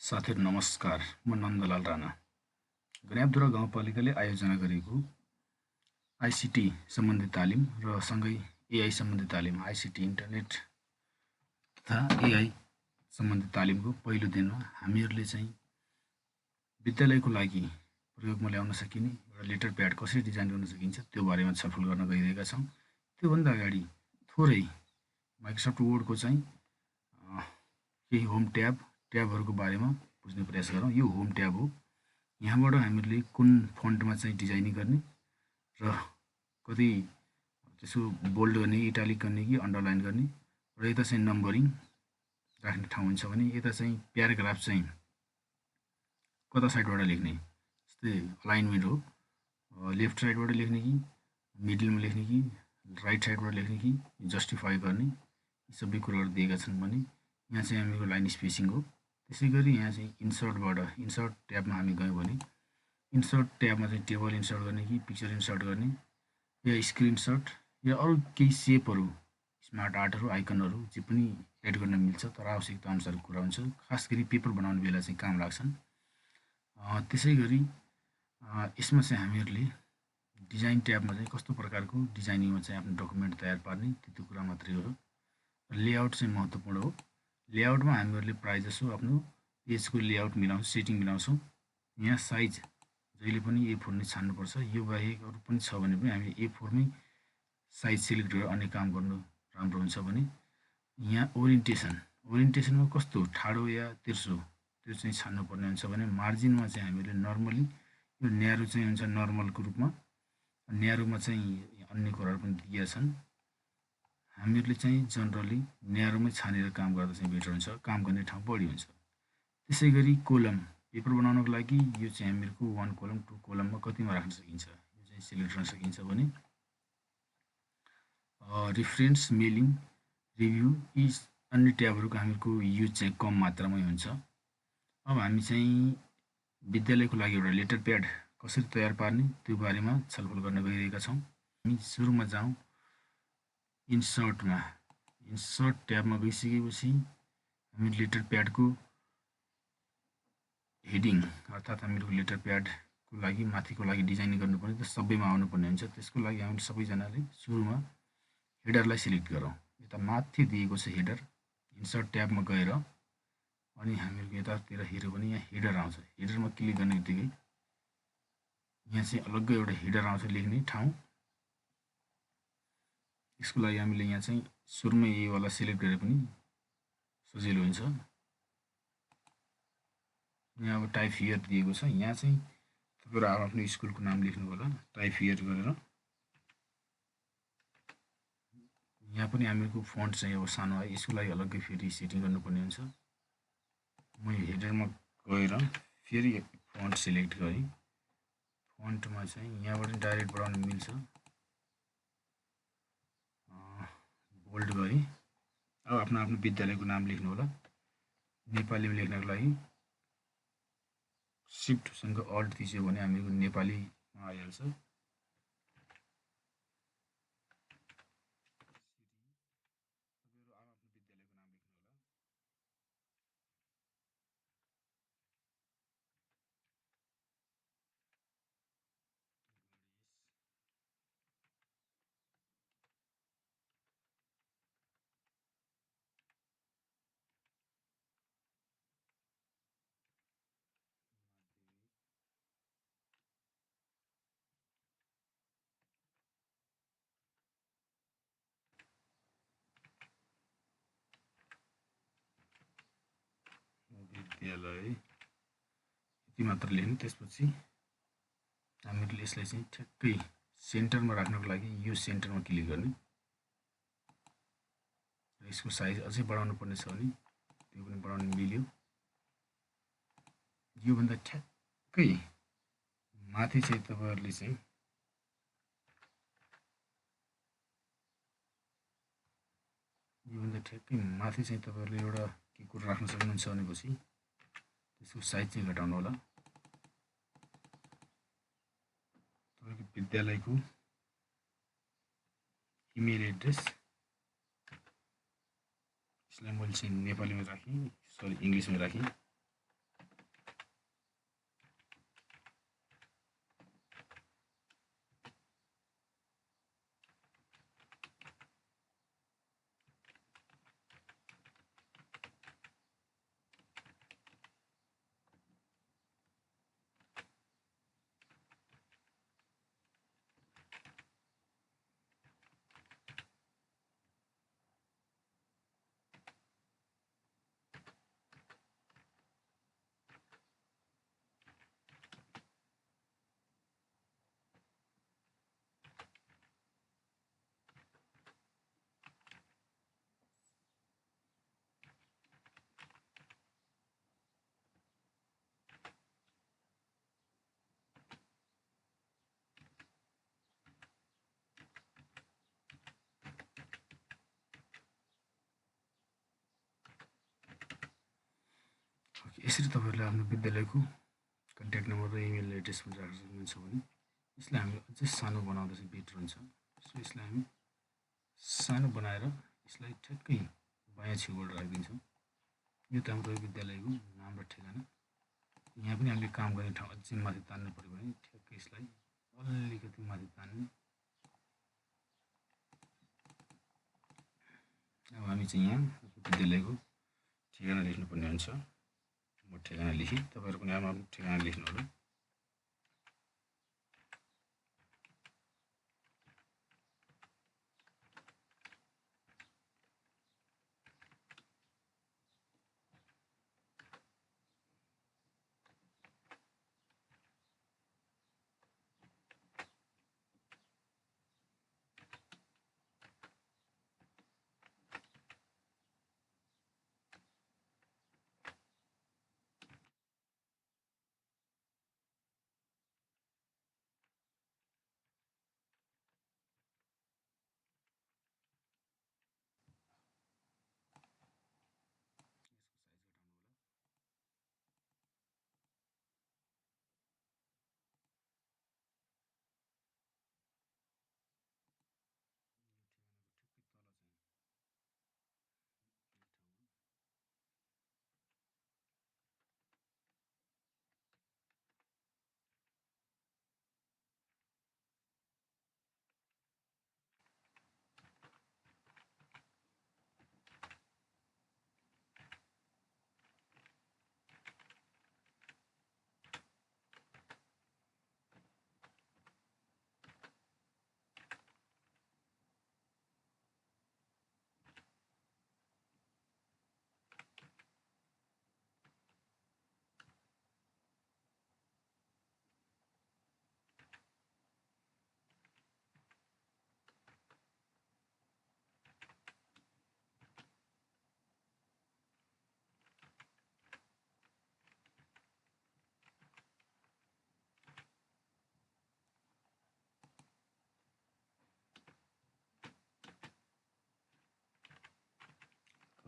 साथीहरु नमस्कार, म नन्दलाल राणा। गन्याबधुरा गाउँपालिकाले आयोजना गरेको आईसीटी सम्बन्धी तालिम र सँगै एआई सम्बन्धी तालिम, आईसीटी इन्टरनेट तथा एआई सम्बन्धी तालिमको पहिलो दिनमा हामीहरूले चाहिँ विद्यालयको लागि प्रयोगमा ल्याउन सकिने एउटा लेटर प्याड कसरी डिजाइन गर्न सकिन्छ त्यो बारेमा छलफल गर्न गइरहेका छौँ। त्योभन्दा अगाडि थोरै माइक्रोसफ्ट वर्डको चाहिँ केही होम ट्याबहरूको बारेमा बुझ्ने प्रयास गरौँ। यो होम ट्याब हो। यहाँबाट हामीहरूले कुन फन्टमा चाहिँ डिजाइनिङ गर्ने र कति त्यसको बोल्ड गर्ने, इटालिक गर्ने कि अन्डरलाइन गर्ने र यता चाहिँ नम्बरिङ राख्ने ठाउँ हुन्छ भने यता चाहिँ प्याराग्राफ चाहिँ कता साइडबाट लेख्ने, जस्तै अलाइनमेन्ट हो, लेफ्ट साइडबाट लेख्ने कि मिडलमा लेख्ने कि राइट साइडबाट लेख्ने कि जस्टिफाई गर्ने, यी सबै कुराहरू दिएका छन् भने यहाँ चाहिँ हामीको लाइन स्पेसिङ हो। त्यसै गरी यहाँ चाहिँ इन्सर्ट ट्याबमा हामी गयौँ भने इन्सर्ट ट्याबमा चाहिँ टेबल इन्सर्ट गर्ने कि पिक्चर इन्सर्ट गर्ने या स्क्रिनसट या अरू केही सेपहरू, स्मार्ट आर्टहरू, आइकनहरू जे पनि एड गर्न मिल्छ, तर आवश्यकता अनुसारको कुरा हुन्छ। खास गरी पेपर बनाउने बेला चाहिँ काम लाग्छन्। त्यसै गरी यसमा चाहिँ हामीहरूले डिजाइन ट्याबमा चाहिँ कस्तो प्रकारको डिजाइनिङमा चाहिँ आफ्नो डकुमेन्ट तयार पार्ने त्यो कुरा मात्रै हो। लेआउट चाहिँ महत्त्वपूर्ण हो। लेआउटमा हामीहरूले प्रायःजसो आफ्नो पेजको लेआउट मिलाउँछौँ, सेटिङ मिलाउँछौँ। यहाँ साइज जहिले पनि A4 नै छान्नुपर्छ। यो बाहेक अरू पनि छ भने पनि हामीले A4 मै साइज सिलेक्ट गरेर अन्य काम गर्नु राम्रो हुन्छ भने यहाँ ओरिएन्टेसनमा कस्तो ठाडो या तिर्सो त्यो चाहिँ छान्नुपर्ने हुन्छ भने मार्जिनमा चाहिँ हामीले नर्मली यो न्यारो चाहिँ हुन्छ नर्मलको रूपमा, न्यारोमा चाहिँ अन्य कुराहरू पनि दिएका छन्। हामीहरूले चाहिँ जनरली न्यारोमै छानेर काम गर्दा चाहिँ बेटर हुन्छ, काम गर्ने ठाउँ बढी हुन्छ। त्यसै गरी कोलम पेपर बनाउनको लागि यो चाहिँ हामीहरूको 1 कोलम 2 कोलममा कतिमा राख्न सकिन्छ यो चाहिँ सिलेक्ट गर्न सकिन्छ भने रिफरेन्स, मेलिङ, रिभ्यू यी अन्य ट्याबहरूको हामीहरूको युज चाहिँ कम मात्रामै हुन्छ। अब हामी चाहिँ विद्यालयको लागि एउटा लेटर प्याड कसरी तयार पार्ने त्यो बारेमा छलफल गर्न गइरहेका छौँ। हामी सुरुमा जाउँ इन्सर्ट ट्याबमा गइसकेपछि हामी लेटर प्याडको हेडिङ अर्थात् हामीहरूको लेटर प्याडको लागि माथिको लागि डिजाइन गर्नुपर्ने त सबैमा आउनुपर्ने हुन्छ। त्यसको लागि हामीले सबैजनाले सुरुमा हेडरलाई सिलेक्ट गरौँ। यता माथि दिएको छ हेडर, इन्सर्ट ट्याबमा गएर अनि हामीहरूको यतातिर हेऱ्यो भने यहाँ हेडर आउँछ। हेडरमा क्लिक गर्ने बित्तिकै यहाँ चाहिँ अलग्गै एउटा हेडर आउँछ लेख्ने ठाउँ। यसको लागि हामीले यहाँ चाहिँ सुरुमै यही वाला सिलेक्ट गरे पनि सजिलो हुन्छ। यहाँ अब टाइप हियर दिएको छ। यहाँ चाहिँ तपाईहरु आफ्नो स्कुलको नाम लेख्नु होला, टाइप हियर गरेर। यहाँ पनि हामीको फन्ट चाहिँ अब सानो है, यसको लागि अलग्गै फेरि सेटिङ गर्नुपर्ने हुन्छ। म हेडरमा गएर फेरि फन्ट सिलेक्ट गरेँ। फन्टमा चाहिँ यहाँबाट डाइरेक्ट बढाउन मिल्छ, बोल्ड गरेँ। अब आफ्नो विद्यालयको नाम लेख्नु होला। नेपालीमा लेख्नको लागि शिफ्टसँग अल्ट थिच्यो भने हामीको नेपालीमा आइहाल्छ। विद्यालय यति मात्र लेख्ने। त्यसपछि हामीले यसलाई चाहिँ ठ्याक्कै सेन्टरमा राख्नको लागि यो सेन्टरमा क्लिक गर्ने। यसको साइज अझै बढाउनु पर्ने छ भने त्यो पनि बढाउन मिल्यो। योभन्दा ठ्याक्कै माथि चाहिँ तपाईहरुले चाहिँ योभन्दा ठ्याक्कै माथि चाहिँ तपाईहरुले एउटा के कुरा राख्न सक्नुहुन्छ भनेपछि त्यसको साइज चाहिँ घटाउनु होला। तपाईको विद्यालयको इमेल एड्रेस यसलाई मैले चाहिँ नेपालीमा राखेँ, सरी इङ्ग्लिसमा राखेँ। यसरी तपाईँहरूले आफ्नो विद्यालयको कन्ट्याक्ट नम्बर र इमेल एड्रेस पनि राख्न सक्नुहुन्छ भने यसलाई हामीले अझै सानो बनाउँदा चाहिँ बेटर हुन्छ। सो यसलाई हामी सानो बनाएर यसलाई ठ्याक्कै बायाँ छेउबाट राखिदिन्छौँ। यो त हाम्रो विद्यालयको नाम र ठेगाना। यहाँ पनि हामीले काम गर्ने ठाउँ अझै माथि तान्नु पऱ्यो भने ठ्याक्कै यसलाई अलिकति माथि तान्ने। अब हामी चाहिँ यहाँ विद्यालयको ठेगाना लेख्नुपर्ने हुन्छ। म ठेगाना लेखेँ, तपाईँहरू पनि आफ्नो ठेगाना लेख्नु होला।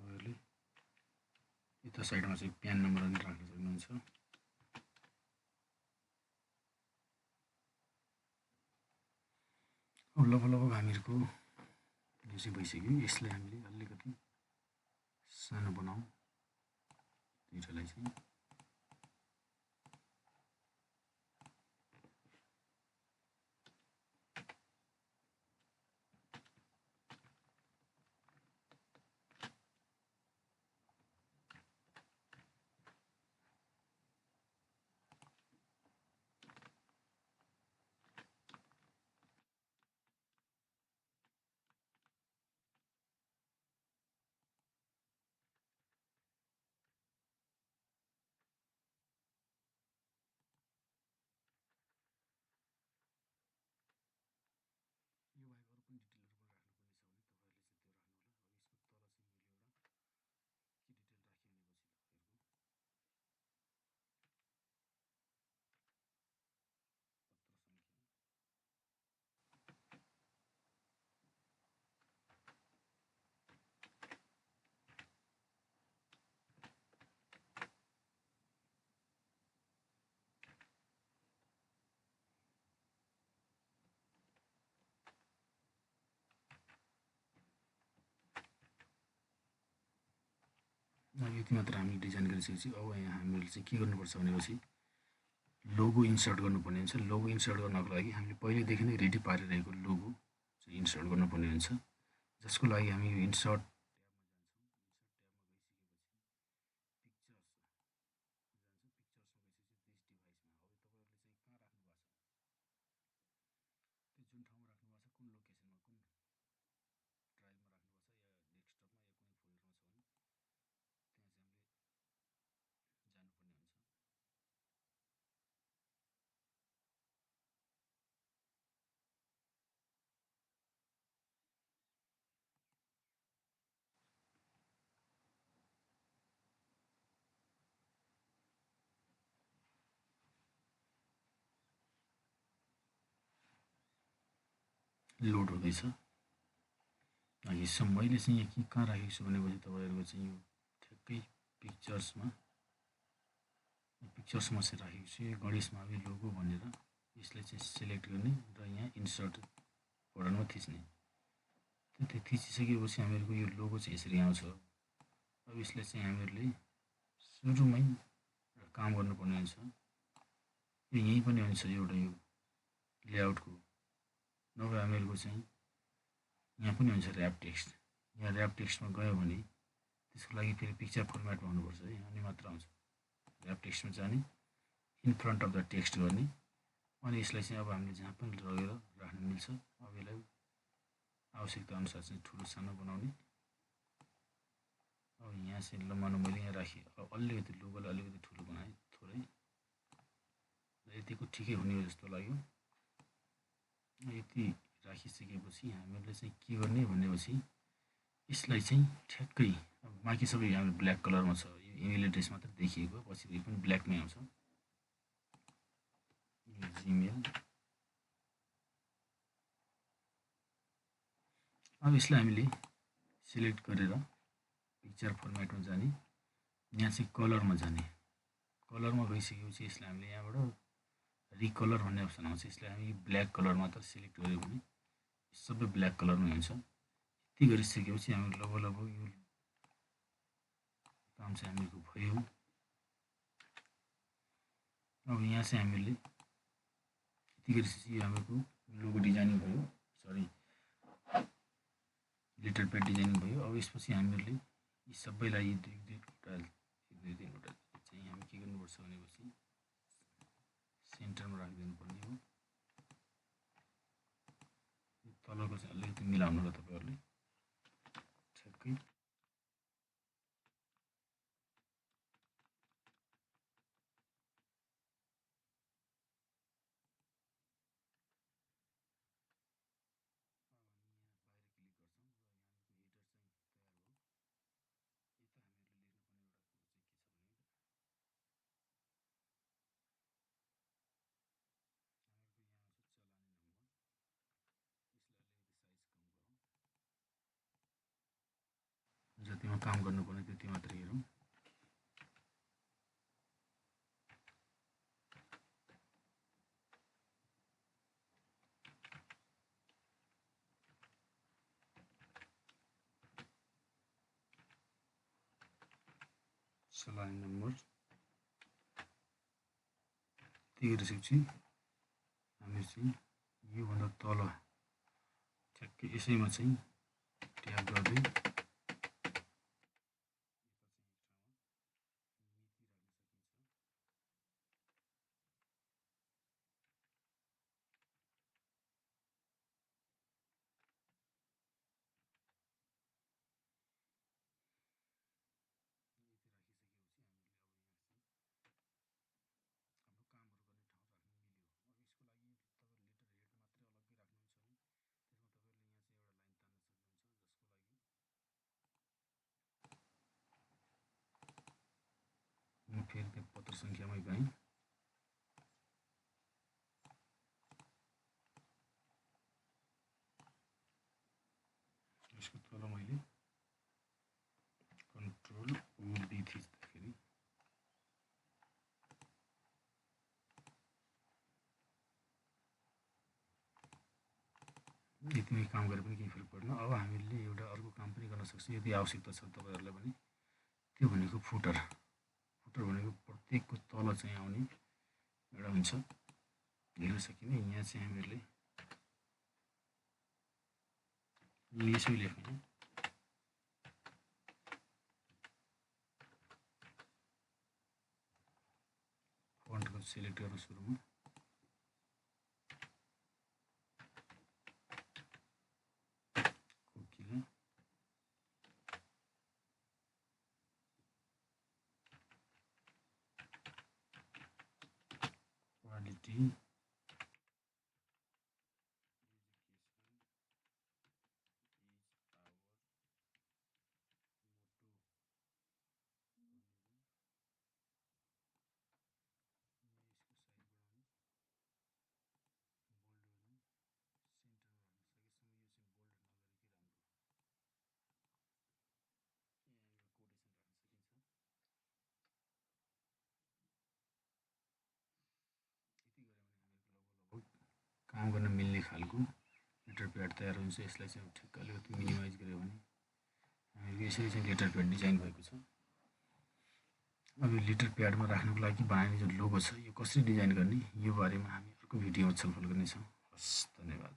तपाईँहरूले यता साइडमा चाहिँ प्यान नम्बर पनि राख्न सक्नुहुन्छ। अब लगभग हामीहरूको यो चाहिँ भइसक्यो। यसलाई हामीले अलिकति सानो बनाऊँ दुईटालाई चाहिँ। यो बाहेक अरू पनि डिटेलहरू पनि राख्नुपर्ने छ भने तपाईँहरूले चाहिँ त्यो राख्नु होला। अब यसको तल चाहिँ मैले एउटा के डिटेल राखेँ भनेपछि तपाईँहरूको पत्र सङ्ख्या, यति मात्र हामीले डिजाइन गरिसकेपछि अब यहाँ हामीले चाहिँ के गर्नुपर्छ भनेपछि लोगो इन्सर्ट गर्नुपर्ने हुन्छ। लोगो इन्सर्ट गर्नको लागि हामीले पहिलेदेखि नै रेडी पारिरहेको लोगो चाहिँ इन्सर्ट गर्नुपर्ने हुन्छ, जसको लागि हामी यो इन्सर्ट जुन ठाउँमा राख्नु भएको छ, कुन लोकेसनमा, कुन ड्राइभमा राख्नु भएको छ या डेस्कटपमा या कुनै फोल्डरमा छ भने त्यहाँ चाहिँ हामीले जानुपर्ने हुन्छ। लोड हुँदैछ। यसो मैले चाहिँ यहाँ कहाँ राखेको छु भनेपछि तपाईँहरूको चाहिँ यो ठ्याक्कै पिक्चर्समा पिक्चर्समा चाहिँ राखेको छु। यो गणेशमा अब लोगो भनेर यसलाई चाहिँ सिलेक्ट गर्ने र यहाँ इन्सर्ट बटनमा थिच्ने। त्यो थिचिसकेपछि हामीहरूको यो लोगो चाहिँ यसरी आउँछ। अब यसलाई चाहिँ हामीहरूले सुरुमै काम गर्नुपर्ने हुन्छ। यो यहीँ पनि हुन्छ एउटा यो लेआउटको, नभए हामीहरूको चाहिँ यहाँ पनि हुन्छ ऱ्याप टेक्स्ट। यहाँ ऱ्याप टेक्स्टमा गयो भने त्यसको लागि फेरि पिक्चर फर्मेटमा हुनुपर्छ है, अनि मात्र आउँछ। ऱ्याप टेक्स्टमा जाने, in front of the text गर्ने, अनि यसलाई चाहिँ अब हामीले जहाँ पनि लगेर राख्न मिल्छ। अब यसलाई आवश्यकता अनुसार चाहिँ ठुलो सानो बनाउने। अब यहाँ चाहिँ ल मानौँ मैले यहाँ राखेँ, अब अलिकति लोगोलाई अलिकति ठुलो बनाएँ थोरै, र यतिको ठिकै हुने हो जस्तो लाग्यो। यति राखिसकेपछि हामीले चाहिँ के गर्ने भनेपछि यसलाई चाहिँ ठ्याक्कै अब बाँकी सबै हाम्रो ब्ल्याक कलरमा छ, यो इमेल एड्रेस मात्र देखिएको, पछि यो पनि ब्ल्याकमै आउँछ। जिमेल। अब यसलाई हामीले सिलेक्ट गरेर पिक्चर फर्मेटमा जाने, यहाँ चाहिँ कलरमा जाने। कलरमा गइसकेपछि यसलाई हामीले यहाँबाट रिकलर भन्ने अप्सन आउँछ। यसलाई हामी ब्ल्याक कलर मात्र सिलेक्ट गऱ्यो भने सबै ब्ल्याक कलरमै हुन्छ। यति गरिसकेपछि हामी लगभग यो काम चाहिँ हामीहरूको भयो। अब यहाँ चाहिँ हामीले यति गरिसकेपछि यो हामीहरूको लोगो डिजाइनिङ भयो, सरी लेटर प्याड डिजाइनिङ भयो। अब यसपछि हामीहरूले यी सबैलाई दुईवटा चाहिँ हामी के गर्नुपर्छ भनेपछि सेन्टरमा राखिदिनु पर्ने हो। तलको चाहिँ अलिकति मिलाउनु र तपाईँहरूले ठ्याक्कै जतिमा काम गर्नुपर्ने त्यति मात्रै हेरौँ। सलाइन नम्बर त्यति गरिसकेपछि हामी चाहिँ योभन्दा तल ठ्याक्कै यसैमा चाहिँ ट्याप गर्दै फेरि त्यो पत्र सङ्ख्यामै गएँ। यसको तल मैले कन्ट्रोल O-D थिच्दाखेरि यतिमै काम गरे पनि केही फरक पर्दैन। अब हामीले एउटा अर्को काम पनि गर्न सक्छौँ यदि आवश्यकता छ तपाईँहरूलाई भने। त्यो भनेको फुटर। फुटर भनेको प्रत्येकको तल चाहिँ आउने एउटा हुन्छ, हेर्न सकिने। यहाँ चाहिँ हामीहरूले यसै लेख्ने, फन्टको सिलेक्ट गर्न सुरुमा कोकिला, क्वालिटी, काम गर्न मिल्ने खालको लेटर प्याड तयार हुन्छ। यसलाई चाहिँ ठिक्क अलिकति मिनिमाइज गऱ्यो भने हामीले यसरी चाहिँ लेटर प्याड डिजाइन भएको छ। अब यो लेटर प्याडमा राख्नको लागि बनाइने जुन लोगो छ यो कसरी डिजाइन गर्ने यो बारेमा हामी अर्को भिडियोमा छलफल गर्नेछौँ। हस्, धन्यवाद।